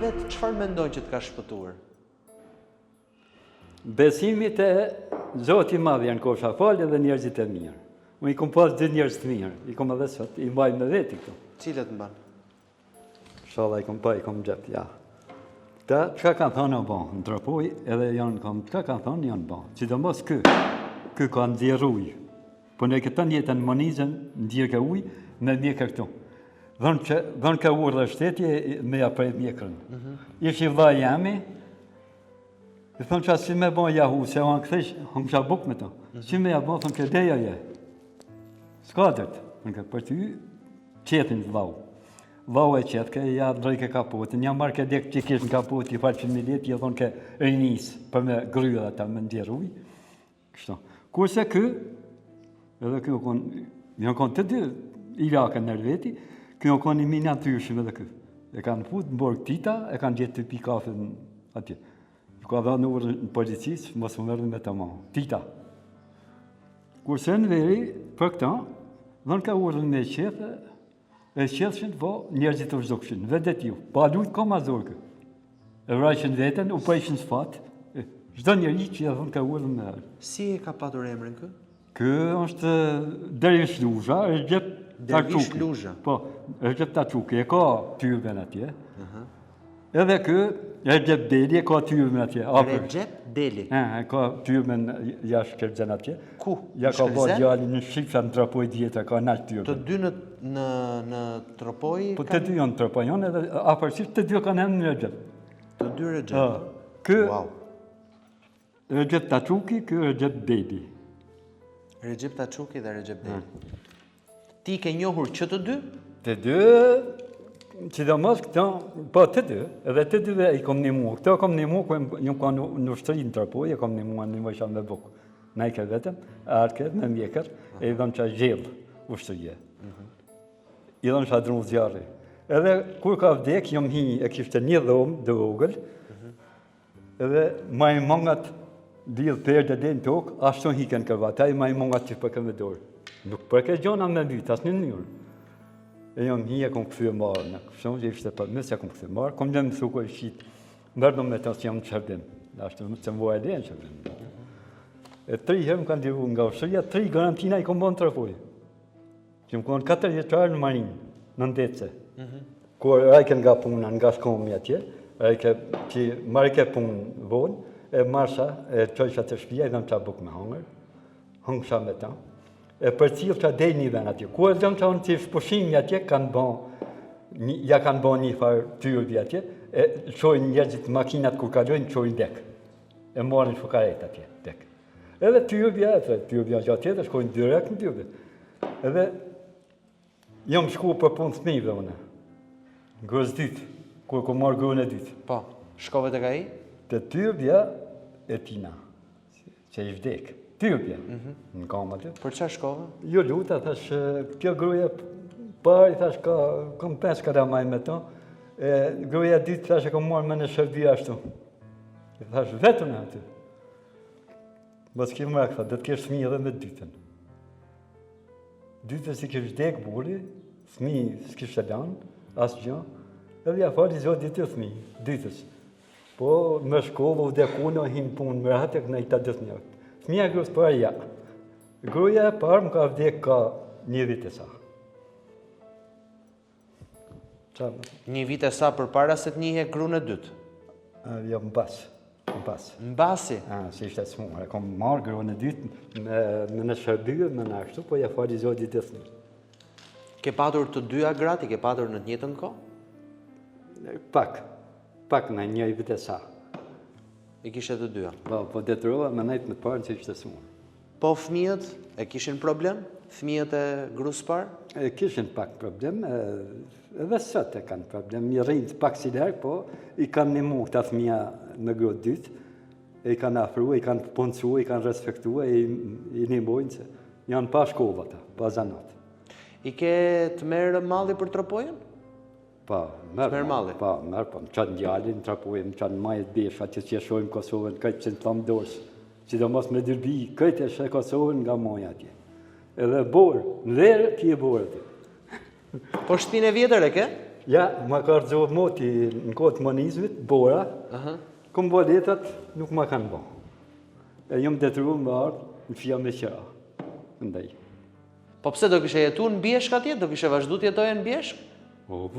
vetë çfarë mendojnë që të ka shpëtuar? Besimi te Zoti i Madh janë kosha falë dhe njerëzit e mirë. Unë i kom pas 2 njerëz të mirë, i kom edhe sot, i mbaj me veti këtu. Cilët mban? Inshallah i kom pa, i kom gjep, ja. Ta, çka kanë thonë o bon, në tropoj, edhe janë kom, çka kanë thonë janë bon. Sidomos ky ka ndjerë ujë. Po ne këta jetën monizën, ndjerë ka ujë, me mjekër këtu. Dhënë ka urdhë shtetje me ja prej mjekrën. Ishi vlla jami, i thonë që si me bon jahu, se o anë këthesh, hëmë qa buk me to. Si me ja bon, thonë këdeja je. Ska dërt, për ty qetin vlau. Vlau e qetë, ke ja drejke kapotin, ja marrë ke dekë që kishë në kapot, i farë që në milet, i thonë ke rinis, për me gryë dhe ta me ndjerë uj. Kështu. Kurse kë, edhe kë janë konë të dy, i lakën në veti, kë janë konë i miniatyrshëm edhe kë. E kanë fut në borg tita, e kanë gjetë të pi kafe atje. Ka dhe në urë në policisë, mos më mërën me të ma. Tita. Kurse në veri, për këta, dhe në ka urën me qetë, e qetëshin, po njerëzit të vëzdokshin, vedet ju. Pa lujtë ka ma zorkë. E vrajshin vetën, u prejshin së fatë. Çdo njeri që ja dhënë ka urën me arë. Si e ka patur emrin kë? Kë është Dervish Luzha, Recep Dervish Luzha. Po, Recep Taçuki, e ka tyrben atje. Edhe kë, Recep Deli, e ka tyrben atje. Recep Deli? E ka tyrben jashtë Shkërbëzën atje. Ku? Ja ka bo djali në Shqipësa në Tropoj djetër, ka nalë tyrben. Të dy në Tropoj? Po të dy janë Tropoj, janë edhe apërsisht të dy kanë emrin Recep. Të dy Recep? Kë, Wow. Recep Taçuki, kë Recep Deli. Recep Taçuki dhe Recep Deli. Ti ke njohur që të dy? Të dy, sidomos këta, po të dy, edhe të dyve i kom një mua. Këta kom një mua, ku jam ka në ushtëri në Tropoj, e kom një mua në vësha me bukë. Na i ke vetëm, arke, me mjekër, e i dhëmë qa gjellë ushtërije. I dhëmë qa drunë zjarri. Edhe kur ka vdek, jam hi, e kishte një dhomë, dë vogël, edhe majmongat lidh perde dhe në tokë, ashtu hiken kërvat, a i majmongat që për këmë dorë. Nuk përke gjona me bytë, asë një njërë. E jam hi e kom këthy e marë, në kështon që ishte për mësë e kom këthy e marë, kom dhe më thuko e shqitë, mërdo me të që jam në qërdim, ashtu më të më vojë edhe në qërdim. E 3 herë më kanë divu nga ushtëria, 3 garantina i kom bo në Tropoj. Që më konë 4 vjeçarë në marinë, në ndece. Kur rajke nga puna, nga shkomi atje, rajke që marrë ke punë vonë, e marsha, e qojsha të shpia, i dhëm qa buk me hangër, hangësha me ta, e për cilë qa dej një ven atje. Ku e dhëm qa unë që shpushimi atje, ja kanë bo një farë tyrbi atje, e qojnë njerëzit makinat kur kalojnë, qojnë dek. E marrin fukaret atje, dek. Edhe tyrbja gjatë tjetër, shkojnë direkt në tyrbi. Edhe jam shku për punë thmive une, grës dytë, kur ku marrë grën e dytë. Po, shkove të ka i? Të tyrbja e tina, që i vdek. Tyrbja, në kamë aty. Për qa shkove? Jo luta, thash, kjo gruja pari, thash, kam 5 karamaj me to, gruja dytë, thash, e kam marrë me në Shërbia ashtu. Thash, vetën e aty. Bas ki më rakë, dhe të kesh fëmijë edhe me dytën. Dytën si kesh vdek buri, fëmijë s'kishte lanë, asë gjë, edhe ja fali zotë ditë fëmijë, dytës. Po, me shkollë, u dekune, o himë punë, më rahat e këna i ta dëth njërë. Fëmija grusë për ja. Gruja e parë më ka vdek ka 1 vit e sa. Një vit e sa për para se të njihe grunë e dytë? Jo, më basë. Mbasi? Si ishte smurë. E kom marrë grunë e dytë me në Shërbyrë, me në ashtu, po ja fali zotë i dëth njërë. Ke patur të dyja gratë, ke patur në të njëjtën kohë? Pak në 1 vit e sa. I kishe të dyja? Po detyrova me nejtë me të parën që ishte smurë. Po fëmijët e kishin problem? Fëmijët e grusë parë? Kishin pak problem, edhe sot e kanë problem. I rrinë pak si lërë, po i kanë një mu këta fëmija në grot dytë, i kanë afru, i kanë punësu, i kanë respektu, i një bojnë se janë pa shkova ta, pa zanat. I ke të merë malli për Tropojën? Pa, merë malli? Pa, merë, po, më qanë gjallin, Tropojën, më qanë majet besh, atë që shojmë Kosovën, këtë që në thamë dorës, që do mos me dyrbi, këtë e shë Kosovën nga maja atje. Edhe borë, në verë, ki e borë atje. Po shtëpinë e vjetër e ke? Ja, ma ka rëzohë moti në kohë të monizmit, bora, kom bo letat, nuk ma kanë bo. E jam detru më ardhë në fja me qëra. Ndaj. Po pse do kishe jetu në Bjeshk atje? Do kishe vazhdu të jetoje në Bjeshk? O,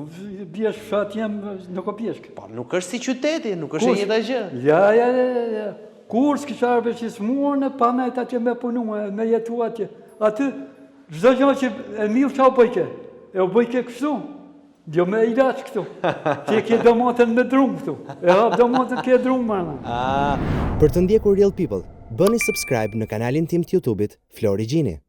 Bjeshk fat jem, nuk o Bjeshk. Po nuk është si qyteti, nuk është e njëjta gjë. Ja. Kur s'kisha arbe që s'murë në pamet atje me punu, me jetu atje. Aty, çdo gjë që e mirë qa o bëjke, e o bëjke kështu. Jo me ilaç këtu, që ke domotën me drumë këtu, e hap domotën ke drumë mana. Për të ndjekur Real People, bëni subscribe në kanalin tim të YouTube-it Flori Gjini.